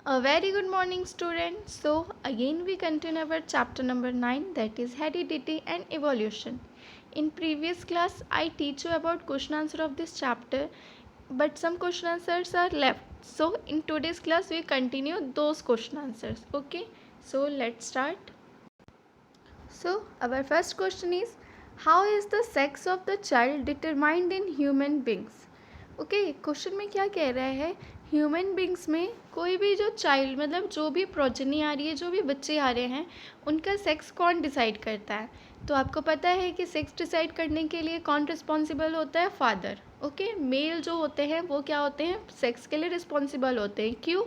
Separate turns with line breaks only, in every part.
A very good morning, students. So, again, we continue our chapter number 9, that is heredity and evolution. In previous class, I teach you about question answer of this chapter, but some question answers are left. So, in today's class, we continue those question answers. Okay, so let's start. So, our first question is, how is the sex of the child determined in human beings? Okay question में क्या कह रहा है, human beings में कोई भी जो child मतलब जो भी प्रोजनी आ रही है, जो भी बच्चे आ रहे हैं, उनका सेक्स कौन डिसाइड करता है? तो आपको पता है कि सेक्स डिसाइड करने के लिए कौन रिस्पॉन्सिबल होता है? फादर. ओके, मेल जो होते हैं वो क्या होते हैं? सेक्स के लिए रिस्पॉन्सिबल होते हैं. क्यों?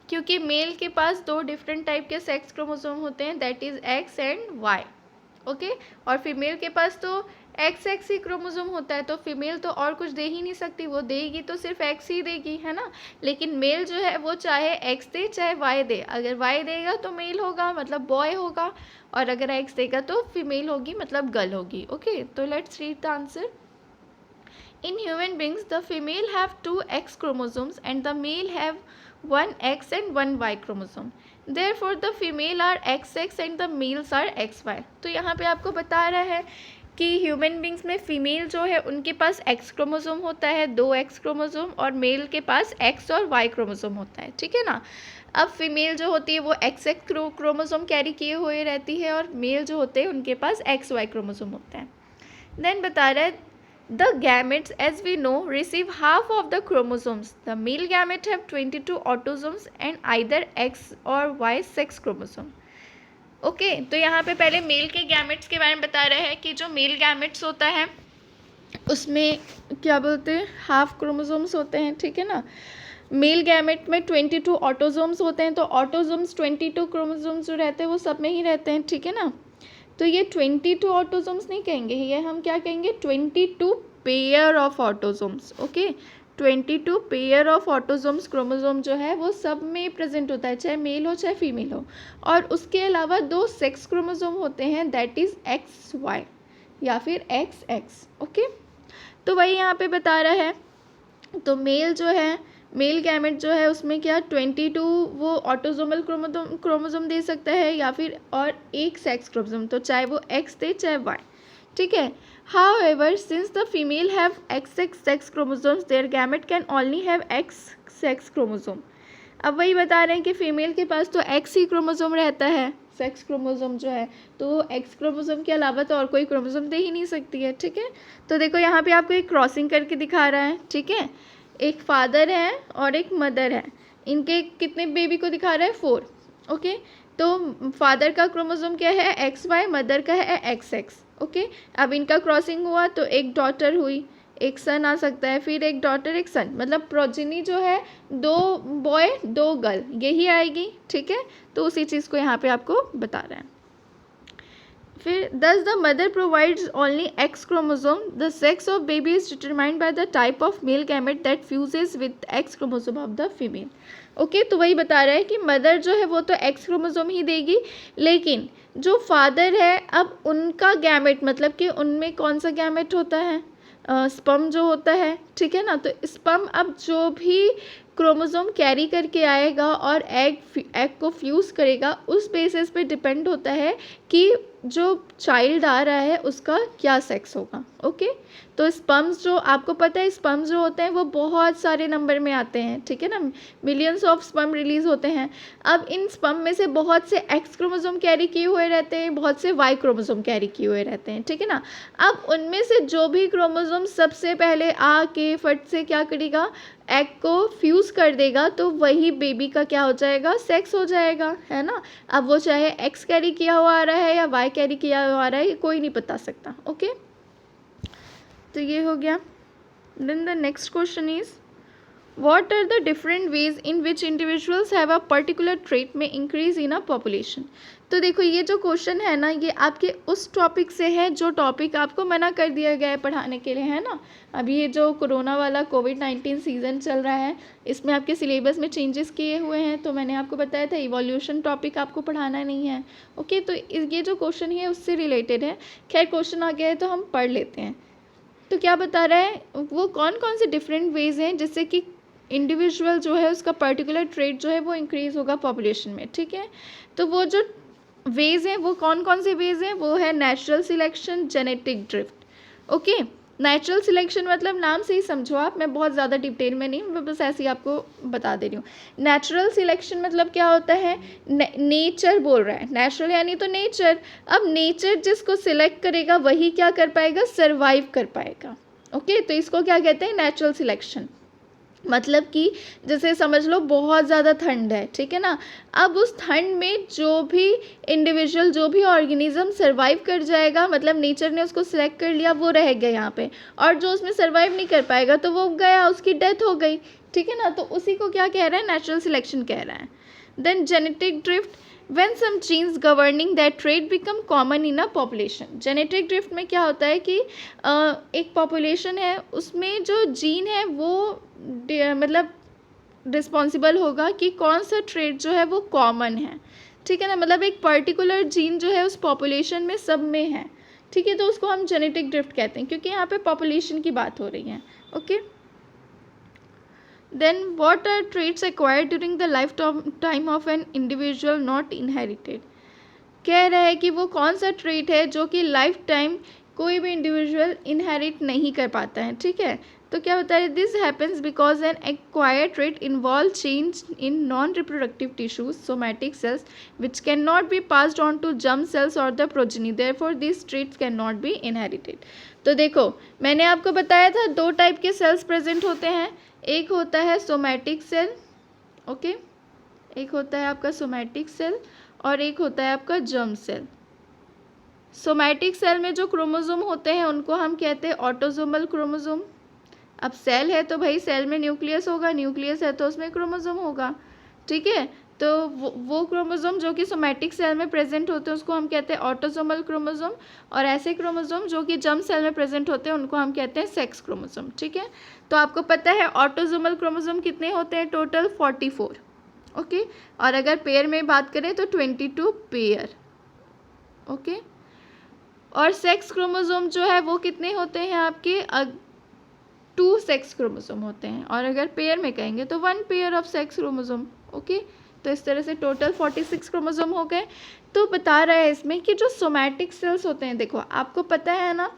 क्योंकि मेल के पास दो डिफरेंट टाइप के सेक्स क्रोमोसोम होते हैं, that is X and Y. Okay, और फीमेल के पास तो एक्स ही क्रोमोसोम होता है, तो फीमेल तो और कुछ दे ही नहीं सकती, वो देगी तो सिर्फ एक्स ही देगी, है ना. लेकिन मेल जो है वो चाहे एक्स दे चाहे वाई दे, अगर वाई देगा तो मेल होगा मतलब बॉय होगा, और अगर एक्स देगा तो फीमेल होगी मतलब गर्ल होगी. ओके, तो let's read the answer. In human beings, the female have 2 X chromosomes and the male have 1 X and 1 Y chromosome. Therefore, the female are XX and the males are XY. तो यहाँ पे आपको बता रहा है कि human beings में female जो है उनके पास एक्स क्रोमोसोम होता है, 2 एक्स क्रोमोसोम, और मेल के पास एक्स और वाई क्रोमोसोम होता है. ठीक है ना. अब फीमेल जो होती है वो एक्स एक्स क्रोमोसोम कैरी किए हुए रहती है, और मेल जो होते हैं उनके पास एक्स वाई क्रोमोसोम होता है. देन बता रहा है the gametes, as we know, receive half of the chromosomes. The male gamete have 22 autosomes and either X or Y sex chromosome. Okay, तो यहाँ पे पहले मेल के गैमेट्स के बारे में बता रहा है कि जो मेल गैमेट्स होता है उसमें क्या बोलते हैं, हाफ क्रोमोसोम्स होते हैं. ठीक है ना. मेल गैमेट में 22 ऑटोजोम्स होते हैं, तो ऑटोजोम्स 22 क्रोमोसोम्स जो रहते हैं वो सब में ही रहते हैं. ठीक है ना. तो ये 22 ऑटोजोम्स नहीं कहेंगे, ये हम क्या कहेंगे, 22 pair of autosomes. Okay, 22 pair of autosomes chromosome जो है वो सब में प्रेजेंट होता है, चाहे मेल हो चाहे फीमेल हो. और उसके अलावा 2 सेक्स क्रोमोजोम होते हैं, दैट इज़ एक्स वाई या फिर एक्स एक्स. ओके, तो वही यहाँ पे बता रहा है. तो मेल जो है, मेल गैमेट जो है उसमें क्या 22 वो ऑटोजोमल क्रोमोसोम दे सकता है या फिर और एक सेक्स क्रोमोसोम, तो चाहे वो एक्स दे चाहे वाई. ठीक है. However, since the female have XX sex chromosomes, their gamete can only have X sex chromosome. अब वही बता रहे हैं कि फीमेल के पास तो एक्स ही क्रोमोसोम रहता है, सेक्स क्रोमोसोम जो है, तो एक्स क्रोमोसोम के अलावा तो और कोई क्रोमोसोम दे ही नहीं सकती है. ठीक है. तो देखो यहाँ पे आपको एक क्रॉसिंग करके दिखा रहा है. ठीक है. एक फादर है और एक मदर है, इनके कितने बेबी को दिखा रहा है, 4. ओके, तो फादर का क्रोमोसोम क्या है, एक्स वाई, मदर का है एक्स एक्स. ओके, अब इनका क्रॉसिंग हुआ तो एक डॉटर हुई, एक सन आ सकता है, फिर एक डॉटर एक सन, मतलब प्रोजेनी जो है 2 बॉय 2 गर्ल यही आएगी. ठीक है. तो उसी चीज़ को यहाँ पे आपको बता रहा है. फिर thus the mother provides only X chromosome. The sex of baby is determined by the type of male gamete that fuses with X chromosome of the female. Okay, तो वही बता रहा है कि मदर जो है वो तो एक्स क्रोमोसोम ही देगी, लेकिन जो फादर है अब उनका गैमेट मतलब कि उनमें कौन सा गैमेट होता है, स्पर्म जो होता है. ठीक है ना. तो स्पर्म अब जो भी क्रोमोसोम कैरी करके आएगा और एग को फ्यूज़ करेगा, उस बेसिस पे डिपेंड होता है कि जो चाइल्ड आ रहा है उसका क्या सेक्स होगा. ओके, तो स्पर्म्स जो आपको पता है, स्पर्म्स जो होते हैं वो बहुत सारे नंबर में आते हैं. ठीक है ना. मिलियंस ऑफ स्पर्म रिलीज़ होते हैं. अब इन स्पर्म में से बहुत से एक्स क्रोमोसोम कैरी किए हुए रहते हैं, बहुत से वाई क्रोमोसोम कैरी किए हुए रहते हैं. ठीक है ना. अब उनमें से जो भी क्रोमोसोम सबसे पहले आके फट से क्या करेगा, एग को फ्यूज़ कर देगा, तो वही बेबी का क्या हो जाएगा, सेक्स हो जाएगा, है ना. अब वो चाहे एक्स कैरी किया हुआ आ रहा है या वाई कैरी किया हुआ आ रहा है, ये कोई नहीं बता सकता. ओके, तो ये हो गया. Then the next question is, what are the different ways in which individuals have a particular trait may increase in a population. तो देखो ये जो क्वेश्चन है ना, ये आपके उस टॉपिक से है जो टॉपिक आपको मना कर दिया गया है पढ़ाने के लिए, है ना. अभी ये जो कोरोना वाला कोविड-19 सीज़न चल रहा है, इसमें आपके सिलेबस में चेंजेस किए हुए हैं, तो मैंने आपको बताया था इवोल्यूशन टॉपिक आपको पढ़ाना नहीं है. ओके, तो ये जो क्वेश्चन है उससे रिलेटेड है. खैर क्वेश्चन आ गया है तो हम पढ़ लेते हैं. तो क्या बता रहा है, वो कौन कौन से डिफरेंट वेज हैं जिससे कि इंडिविजुअल जो है उसका पर्टिकुलर ट्रेट जो है वो इंक्रीज होगा पॉपुलेशन में, ठीक है। तो वो जो वेज हैं वो कौन कौन से वेज हैं, वो है natural selection, genetic drift. Okay, natural selection मतलब नाम से ही समझो आप, मैं बहुत ज़्यादा डिटेल में नहीं, मैं बस ऐसे ही आपको बता दे रही हूँ। नेचुरल सिलेक्शन मतलब क्या होता है, नेचर बोल रहा है, नेचुरल यानी तो नेचर। अब नेचर जिसको सिलेक्ट करेगा वही क्या कर पाएगा, सर्वाइव कर पाएगा। ओके, तो इसको क्या कहते हैं, नेचुरल सिलेक्शन। मतलब कि जैसे समझ लो बहुत ज़्यादा ठंड है, ठीक है ना, अब उस ठंड में जो भी इंडिविजुअल, जो भी ऑर्गेनिज्म सर्वाइव कर जाएगा, मतलब नेचर ने उसको सिलेक्ट कर लिया, वो रह गया यहाँ पे, और जो उसमें सर्वाइव नहीं कर पाएगा तो वो गया, उसकी डेथ हो गई, ठीक है ना। तो उसी को क्या कह रहा है, नेचुरल सिलेक्शन कह रहा है। Then genetic drift, when some genes governing that trait become common in a population। Genetic drift में क्या होता है कि एक पॉपुलेशन है, उसमें जो जीन है वो मतलब रिस्पॉन्सिबल होगा कि कौन सा ट्रेट जो है वो कॉमन है, ठीक है ना, मतलब एक पर्टिकुलर जीन जो है उस पॉपुलेशन में सब में है, ठीक है, तो उसको हम जेनेटिक ड्रिफ्ट कहते हैं, क्योंकि यहाँ पे पॉपुलेशन की बात हो रही है। Okay, then what are traits acquired during the lifetime of an individual not inherited। कह रहा है कि वो कौन सा ट्रेट है जो कि लाइफ टाइम कोई भी इंडिविजुअल इनहेरिट नहीं कर पाता है, ठीक है। तो क्या होता है, this happens because an acquired trait involve change in non reproductive tissues somatic cells which can not be passed on to germ cells और the progeny, therefore this traits can not be inherited. तो देखो मैंने आपको बताया था दो type के cells present होते हैं, एक होता है सोमैटिक सेल, ओके, एक होता है आपका सोमैटिक सेल और एक होता है आपका जर्म सेल। सोमैटिक सेल में जो क्रोमोसोम होते हैं उनको हम कहते हैं ऑटोसोमल क्रोमोसोम। अब सेल है तो भाई सेल में न्यूक्लियस होगा, न्यूक्लियस है तो उसमें क्रोमोसोम होगा, ठीक है। तो वो क्रोमोसोम जो कि सोमैटिक सेल में प्रेजेंट होते हैं उसको हम कहते हैं ऑटोसोमल क्रोमोसोम, और ऐसे क्रोमोसोम जो कि जर्म सेल में प्रेजेंट होते हैं उनको हम कहते हैं सेक्स क्रोमोसोम, ठीक है। तो आपको पता है ऑटोसोमल क्रोमोसोम कितने होते हैं, टोटल 44, ओके, और अगर पेयर में बात करें तो 22 पेयर, ओके। और सेक्स क्रोमोसोम जो है वो कितने होते हैं आपके, 2 सेक्स क्रोमोसोम होते हैं, और अगर पेयर में कहेंगे तो 1 pair of sex chromosome, okay. तो इस तरह से टोटल 46 क्रोमोसोम हो गए। तो बता रहा है इसमें कि जो सोमैटिक सेल्स होते हैं, देखो आपको पता है ना,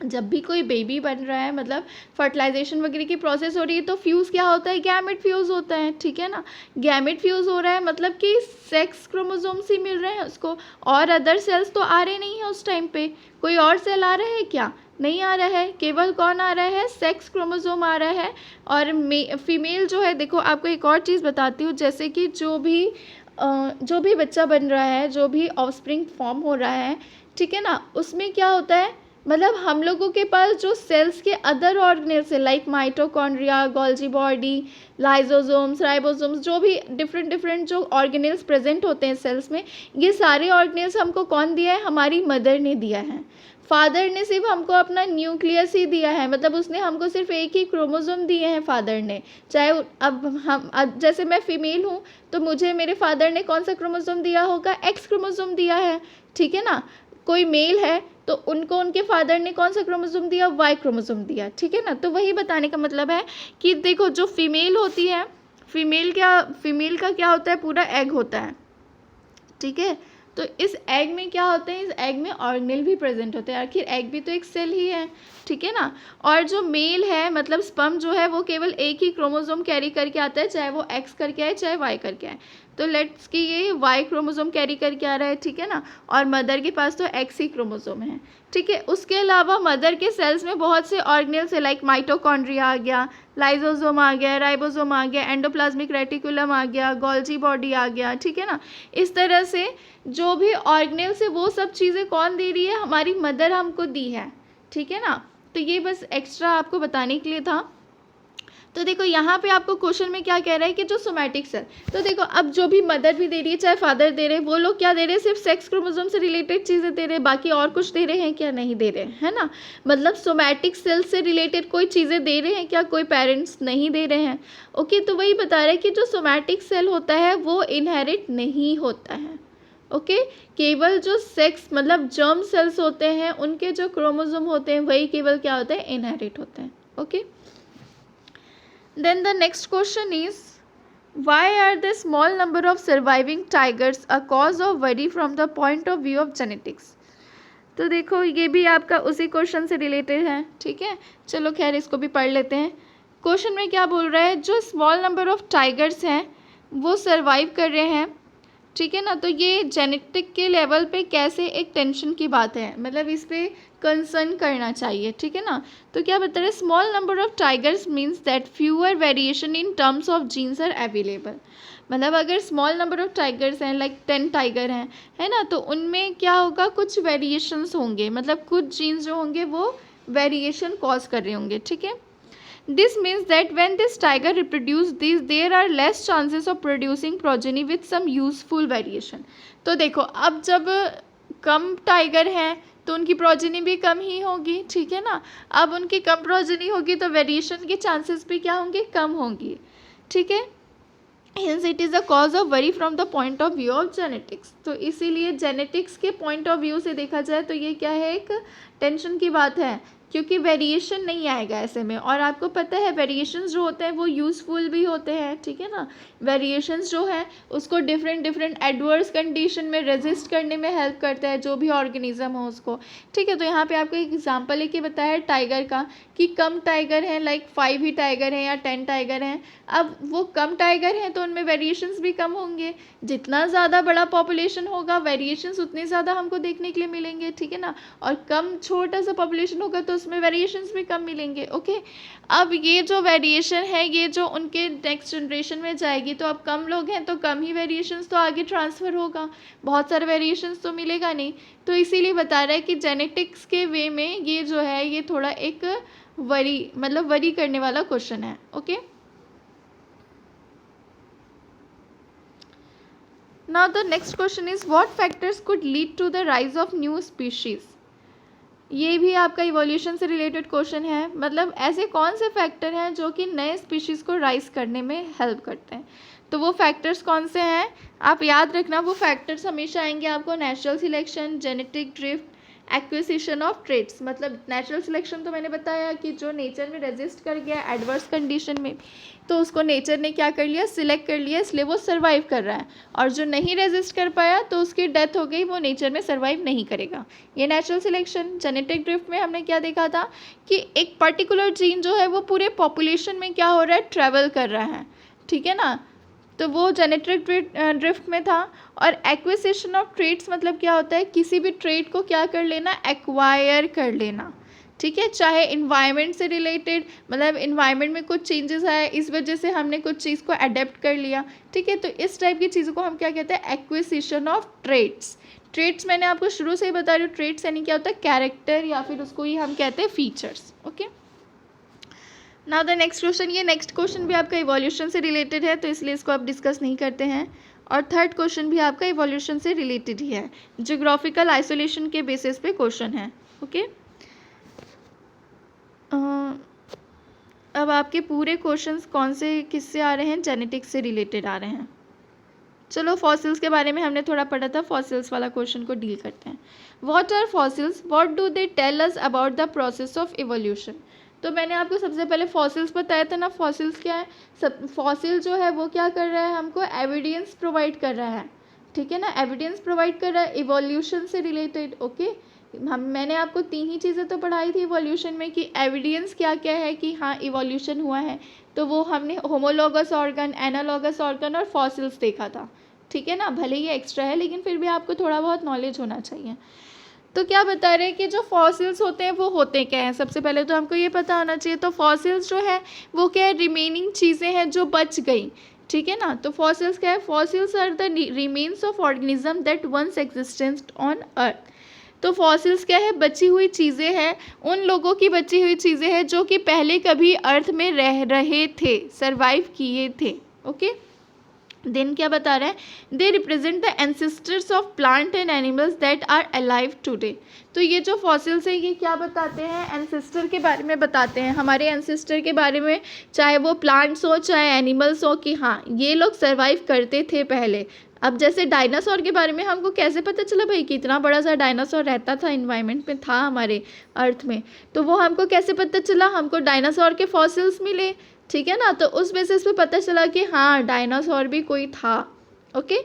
जब भी कोई बेबी बन रहा है, मतलब फर्टिलाइजेशन वगैरह की प्रोसेस हो रही है, तो फ्यूज़ क्या होता है, गैमेट फ्यूज़ होता है, ठीक है ना। गैमेट फ्यूज़ हो रहा है मतलब कि सेक्स क्रोमोसोम्स ही मिल रहे हैं उसको, और अदर सेल्स तो आ रहे नहीं हैं उस टाइम पे। कोई और सेल आ रहा है क्या, नहीं आ रहा है, केवल कौन आ रहा है, सेक्स क्रोमोसोम आ रहा है। और फीमेल जो है, देखो आपको एक और चीज़ बताती हूँ, जैसे कि जो भी बच्चा बन रहा है, जो भी ऑफस्प्रिंग फॉर्म हो रहा है, ठीक है ना, उसमें क्या होता है, मतलब हम लोगों के पास जो सेल्स के अदर ऑर्गेनेल्स है, like mitochondria, Golgi body, lysosomes, ribosomes, जो भी डिफरेंट जो ऑर्गेनेल्स प्रेजेंट होते हैं सेल्स में, ये सारे ऑर्गेनेल्स हमको कौन दिया है, हमारी मदर ने दिया है। फादर ने सिर्फ हमको अपना न्यूक्लियस ही दिया है, मतलब उसने हमको सिर्फ एक ही क्रोमोसोम दिए हैं फादर ने। चाहे अब जैसे मैं फीमेल हूँ तो मुझे मेरे फादर ने कौन सा क्रोमोसोम दिया होगा, एक्स क्रोमोसोम दिया है, ठीक है ना। कोई मेल है तो उनको उनके फादर ने कौन सा क्रोमोसोम दिया, वाई क्रोमोसोम दिया, ठीक है ना। तो वही बताने का मतलब है कि देखो जो फीमेल होती है, फीमेल का क्या होता है, पूरा एग होता है, ठीक है। तो इस एग में क्या होते हैं, इस एग में ऑर्गेनेल भी प्रेजेंट होते हैं, आखिर एग भी तो एक सेल ही है, ठीक है ना। और जो मेल है, मतलब स्पर्म जो है, वो केवल एक ही क्रोमोसोम कैरी करके आता है, चाहे वो एक्स करके आए चाहे वाई करके आए। तो लेट्स कि ये वाई क्रोमोसोम कैरी करके आ रहा है, ठीक है ना, और मदर के पास तो एक्स ही क्रोमोसोम है, ठीक है। उसके अलावा मदर के सेल्स में बहुत से ऑर्गेनेल्स है, लाइक माइटोकॉन्ड्रिया आ गया, लाइजोसोम आ गया, राइबोसोम आ गया, एंडोप्लाज्मिक रेटिकुलम आ गया, गोल्जी बॉडी आ गया, ठीक है ना। इस तरह से जो भी ऑर्गेनेल्स है वो सब चीज़ें कौन दे रही है, हमारी मदर हमको दी है, ठीक है ना। तो ये बस एक्स्ट्रा आपको बताने के लिए था। तो देखो यहाँ पे आपको क्वेश्चन में क्या कह रहा है कि जो सोमैटिक सेल, तो देखो अब जो भी मदर भी दे रही है चाहे फादर दे रहे हैं, वो लोग क्या दे रहे हैं, सिर्फ सेक्स क्रोमोसोम से रिलेटेड चीज़ें दे रहे हैं, बाकी और कुछ दे रहे हैं क्या, नहीं दे रहे हैं, है ना। मतलब सोमैटिक सेल से रिलेटेड कोई चीज़ें दे रहे हैं क्या, कोई पेरेंट्स नहीं दे रहे हैं, ओके। तो वही बता रहे हैं कि जो सोमैटिक सेल होता है वो इनहेरिट नहीं होता है, ओके। केवल जो सेक्स मतलब जर्म सेल्स होते हैं उनके जो क्रोमोसोम होते हैं वही केवल क्या होते हैं, इनहेरिट होते हैं, okay. Then the next question is, why are the small number of surviving tigers a cause of worry from the point of view of genetics? तो देखो ये भी आपका उसी क्वेश्चन से रिलेटेड है, ठीक है. चलो खैर इसको भी पढ़ लेते हैं. क्वेश्चन में क्या बोल रहा है, जो स्मॉल नंबर ऑफ टाइगर्स हैं वो सरवाइव कर रहे हैं, ठीक है ना. तो ये जेनेटिक के लेवल पे कैसे एक टेंशन की बात है, मतलब इस पर कंसर्न करना चाहिए, ठीक है ना. तो क्या बता रहे, small number of tigers means that fewer variation in terms of genes are available. मतलब अगर स्मॉल नंबर ऑफ टाइगर्स हैं, लाइक 10 टाइगर हैं, है ना, तो उनमें क्या होगा, कुछ वेरिएशंस होंगे, मतलब कुछ जीन्स जो होंगे वो वेरिएशन कॉज कर रहे होंगे, ठीक है. This means that when this tiger reproduce these, there are less chances of producing progeny with some useful variation. तो देखो अब जब कम टाइगर हैं तो उनकी प्रोजेनी भी कम ही होगी, ठीक है ना. अब उनकी कम प्रोजेनी होगी तो वेरिएशन के चांसेस भी क्या होंगे, कम होंगी, ठीक है. Hence it is a cause of worry from the point of view of genetics. तो इसीलिए जेनेटिक्स के पॉइंट ऑफ व्यू से देखा जाए तो ये क्या है, एक टेंशन की बात है, क्योंकि वेरिएशन नहीं आएगा ऐसे में. और आपको पता है वेरिएशंस जो होते हैं वो यूज़फुल भी होते हैं, ठीक है ना. वेरिएशंस जो है उसको डिफरेंट एडवर्स कंडीशन में रेजिस्ट करने में हेल्प करता है, जो भी ऑर्गेनिज्म हो उसको, ठीक है. तो यहाँ पे आपको एक एग्जांपल लेके बताया है टाइगर का कि कम टाइगर हैं, लाइक 5 ही टाइगर हैं या 10 टाइगर हैं. अब वो कम टाइगर हैं तो उनमें वेरिएशंस भी कम होंगे. जितना ज़्यादा बड़ा पॉपुलेशन होगा वेरिएशंस उतने ज़्यादा हमको देखने के लिए मिलेंगे, ठीक है ना. और कम छोटा सा पॉपुलेशन होगा तो उसमें वेरिएशंस भी कम मिलेंगे, ओके. अब ये जो वेरिएशन है ये जो उनके नेक्स्ट जनरेशन में जाएगी, तो अब कम लोग हैं तो कम ही वेरिएशंस तो आगे ट्रांसफ़र होगा, बहुत सारे वेरिएशंस तो मिलेगा नहीं. तो इसीलिए बता रहा है कि जेनेटिक्स के वे में ये जो है ये थोड़ा एक वरी करने वाला क्वेश्चन है, okay. Now the next question is, what factors could lead to the rise of new species? ये भी आपका इवोल्यूशन से रिलेटेड क्वेश्चन है, मतलब ऐसे कौन से फैक्टर हैं जो कि नए स्पीशीज़ को राइज करने में हेल्प करते हैं. तो वो फैक्टर्स कौन से हैं, आप याद रखना. वो फैक्टर्स हमेशा आएंगे आपको natural selection, genetic drift, acquisition of traits. मतलब नेचुरल सिलेक्शन तो मैंने बताया कि जो नेचर में रेजिस्ट कर गया एडवर्स कंडीशन में, तो उसको नेचर ने क्या कर लिया, सिलेक्ट कर लिया, इसलिए वो सर्वाइव कर रहा है. और जो नहीं रेजिस्ट कर पाया तो उसकी डेथ हो गई, वो नेचर में सर्वाइव नहीं करेगा. ये नेचुरल सिलेक्शन. जेनेटिक ड्रिफ्ट में हमने क्या देखा था कि एक पर्टिकुलर जीन जो है वो पूरे पॉपुलेशन में क्या हो रहा है, ट्रैवल कर रहा है, ठीक है ना. तो वो जेनेटिक ड्रिफ्ट में था. और एक्विजिशन ऑफ ट्रेट्स मतलब क्या होता है, किसी भी ट्रेट को क्या कर लेना, एक्वायर कर लेना, ठीक है. चाहे इन्वायरमेंट से रिलेटेड, मतलब इन्वायरमेंट में कुछ चेंजेस आए इस वजह से हमने कुछ चीज़ को अडेप्ट कर लिया, ठीक है. तो इस टाइप की चीज़ों को हम क्या कहते हैं, एक्विजिशन ऑफ ट्रेट्स. ट्रेट्स मैंने आपको शुरू से ही बता रही हूँ, ट्रेट्स यानी क्या होता है, कैरेक्टर, या फिर उसको ही हम कहते हैं features, okay. Now the next question, ये नेक्स्ट क्वेश्चन भी आपका इवोल्यूशन से रिलेटेड है तो इसलिए इसको आप डिस्कस नहीं करते हैं. और थर्ड क्वेश्चन भी आपका इवोल्यूशन से रिलेटेड ही है, जियोग्राफिकल आइसोलेशन के बेसिस पे क्वेश्चन है, ओके. अब आपके पूरे क्वेश्चंस कौन से किससे आ रहे हैं, जेनेटिक्स से रिलेटेड आ रहे हैं. चलो फॉसिल्स के बारे में हमने थोड़ा पढ़ा था, फॉसिल्स वाला क्वेश्चन को डील करते हैं. What are fossils, what do they tell us about the process of evolution. तो मैंने आपको सबसे पहले फॉसिल्स बताया था ना. फॉसिल्स क्या है, फॉसिल जो है वो क्या कर रहा है, हमको एविडेंस प्रोवाइड कर रहा है, ठीक है ना. एविडेंस प्रोवाइड कर रहा है इवोल्यूशन से रिलेटेड, ओके. मैंने आपको 3 ही चीज़ें तो पढ़ाई थी इवोल्यूशन में कि एविडेंस क्या क्या है कि हाँ इवोल्यूशन हुआ है. तो वो हमने होमोलॉगस ऑर्गन, एनालॉगस ऑर्गन और फॉसिल्स देखा था, ठीक है ना. भले ही एक्स्ट्रा है लेकिन फिर भी आपको थोड़ा बहुत नॉलेज होना चाहिए. तो क्या बता रहे हैं कि जो फॉसिल्स होते हैं वो होते क्या हैं, सबसे पहले तो हमको ये पता होना चाहिए. तो फॉसिल्स जो है वो क्या है, रिमेनिंग चीज़ें हैं जो बच गई, ठीक है ना. तो फॉसिल्स क्या है, fossils are the remains of organism that once existent on earth. तो फॉसिल्स क्या है, बची हुई चीज़ें हैं, उन लोगों की बची हुई चीज़ें हैं जो कि पहले कभी अर्थ में रह रहे थे, सर्वाइव किए थे, ओके. देन क्या बता रहे हैं, they represent the ancestors of plant and animals that are alive today. तो ये जो फॉसिल्स है ये क्या बताते हैं, एंसेस्टर के बारे में बताते हैं, हमारे एंसेस्टर के बारे में, चाहे वो प्लांट्स हो चाहे एनिमल्स हो, कि हाँ ये लोग सर्वाइव करते थे पहले. अब जैसे डायनासोर के बारे में हमको कैसे पता चला भाई, कितना बड़ा सा डायनासोर रहता था, इन्वायरमेंट में था हमारे अर्थ में, तो वो हमको कैसे पता चला, हमको डायनासोर के फॉसिल्स मिले, ठीक है ना। तो उस बेसिस पे पता चला कि हाँ डायनासोर भी कोई था। ओके,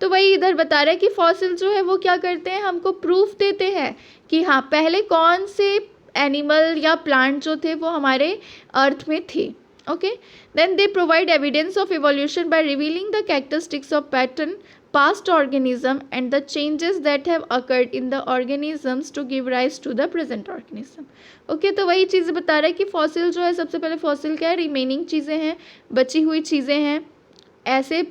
तो वही इधर बता रहा है कि फॉसिल जो है वो क्या करते हैं, हमको प्रूफ देते हैं कि हाँ पहले कौन से एनिमल या प्लांट जो थे वो हमारे अर्थ में थे। Okay, then they provide evidence of evolution by revealing the characteristics of pattern past organism and the changes that have occurred in the organisms to give rise to the present organism. Okay, तो वही चीज़ बता रहा है कि fossil जो है, सबसे पहले फॉसिल क्या है, रिमेनिंग चीज़ें हैं, बची हुई चीज़ें हैं ऐसे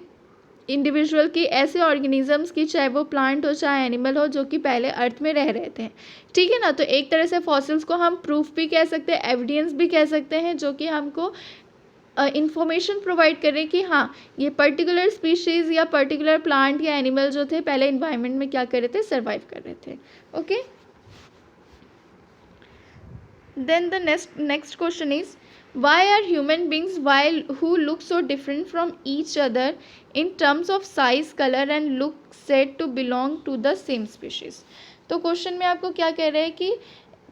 इंडिविजुअल की, ऐसे ऑर्गेनिजम्स की, चाहे वो प्लांट हो चाहे एनिमल हो, जो कि पहले अर्थ में रह रहे थे। ठीक है ना। तो एक तरह से फॉसिल्स को हम प्रूफ भी कह सकते हैं, एविडेंस भी कह सकते हैं, जो कि हमको इंफॉर्मेशन प्रोवाइड करें कि हाँ ये पर्टिकुलर स्पीशीज़ या पर्टिकुलर प्लांट या एनिमल जो थे पहले इन्वायरमेंट में क्या कर रहे थे, सर्वाइव कर रहे थे। Okay, then the next question is why are human beings while who look so different from each other in terms of size colour and look said to belong to the same species. तो question में आपको क्या कह रहे हैं कि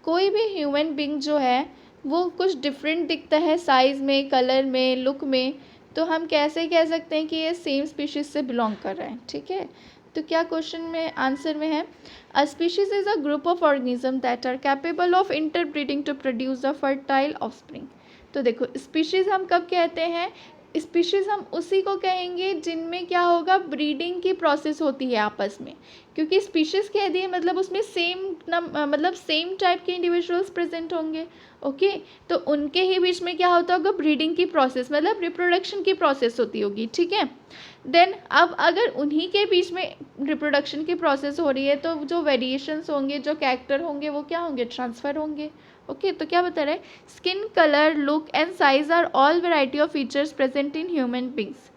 कोई भी ह्यूमन बींग जो है वो कुछ डिफरेंट दिखता है साइज़ में, कलर में, लुक में, तो हम कैसे कह सकते हैं कि ये सेम स्पीशीज़ से बिलोंग कर रहा है। ठीक है, तो क्या क्वेश्चन में आंसर में है, a species is a group of organism that are capable of interbreeding to produce a fertile offspring. तो देखो स्पीशीज़ हम कब कहते हैं, स्पीशीज़ हम उसी को कहेंगे जिनमें क्या होगा, ब्रीडिंग की प्रोसेस होती है आपस में, क्योंकि स्पीशीज़ कह दिए मतलब उसमें मतलब सेम टाइप के इंडिविजुअल्स प्रेजेंट होंगे। ओके, तो उनके ही बीच में क्या होता होगा, ब्रीडिंग की प्रोसेस मतलब रिप्रोडक्शन की प्रोसेस होती होगी। ठीक है, देन अब अगर उन्हीं के बीच में रिप्रोडक्शन की प्रोसेस हो रही है तो जो वेरिएशंस होंगे, जो कैरेक्टर होंगे, वो क्या होंगे, ट्रांसफ़र होंगे। ओके, तो क्या बता रहे हैं, skin colour, look and size are all variety of features present in human beings.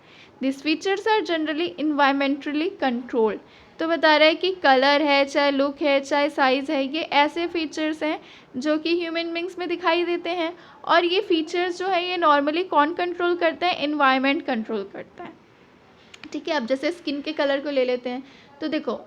This features are generally environmentally controlled. तो बता रहा है कि कलर है, चाहे लुक है, चाहे साइज़ है, ये ऐसे फीचर्स हैं जो कि ह्यूमन बींग्स में दिखाई देते हैं, और ये फीचर्स जो है ये नॉर्मली कौन कंट्रोल करता है, इन्वायरमेंट कंट्रोल करता है। ठीक है, अब जैसे स्किन के कलर को ले लेते हैं, तो देखो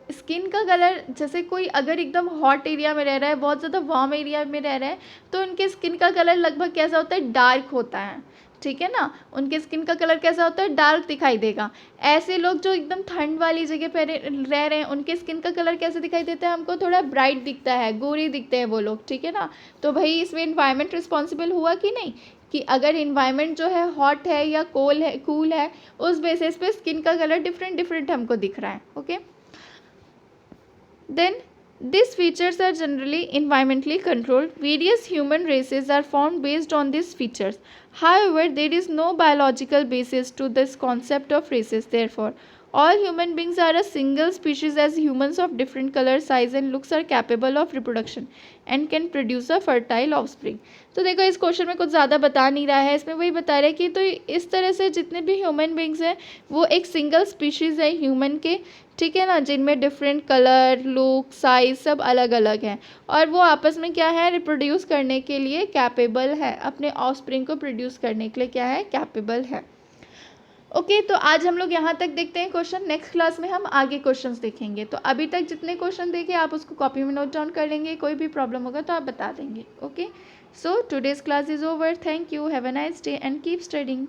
स्किन का कलर, जैसे कोई अगर एकदम हॉट एरिया में रह रहा है, बहुत ज़्यादा वार्म एरिया में रह रहा है, तो उनके स्किन का कलर लगभग कैसा होता है, डार्क होता है। ठीक है ना, उनके स्किन का कलर कैसा होता है, डार्क दिखाई देगा। ऐसे लोग जो एकदम ठंड वाली जगह पर रह रहे हैं, उनके स्किन का कलर कैसे दिखाई देता है, हमको थोड़ा ब्राइट दिखता है, गोरी दिखते हैं वो लोग। ठीक है ना, तो भाई इसमें इन्वायरमेंट रिस्पॉन्सिबल हुआ कि नहीं, कि अगर इन्वायरमेंट जो है हॉट है या कूल है, उस बेसिस पे स्किन का कलर डिफरेंट डिफरेंट हमको दिख रहा है। Okay, then these features are generally environmentally controlled. Various human races are formed based on these features. However, there is no biological basis to this concept of races. Therefore, all human beings are a single species, as humans of different color, size and looks are capable of reproduction and can produce a fertile offspring. तो देखो इस question में कुछ ज़्यादा बता नहीं रहा है, इसमें वही बता रहा है कि तो इस तरह से जितने भी ह्यूमन बींग्स हैं वो एक सिंगल स्पीशीज़ है ह्यूमन के। ठीक है ना, जिनमें डिफरेंट कलर, लुक, साइज सब अलग अलग हैं, और वो आपस में क्या है, रिप्रोड्यूस करने के लिए कैपेबल है, अपने ऑफस्प्रिंग को प्रोड्यूस करने के लिए क्या है, कैपेबल है। ओके, तो आज हम लोग यहाँ तक देखते हैं क्वेश्चन, नेक्स्ट क्लास में हम आगे क्वेश्चंस देखेंगे। तो अभी तक जितने क्वेश्चन देखे आप उसको कॉपी में नोट डाउन कर लेंगे, कोई भी प्रॉब्लम होगा तो आप बता देंगे। Okay, so today's class is over, thank you, have a nice day and keep studying.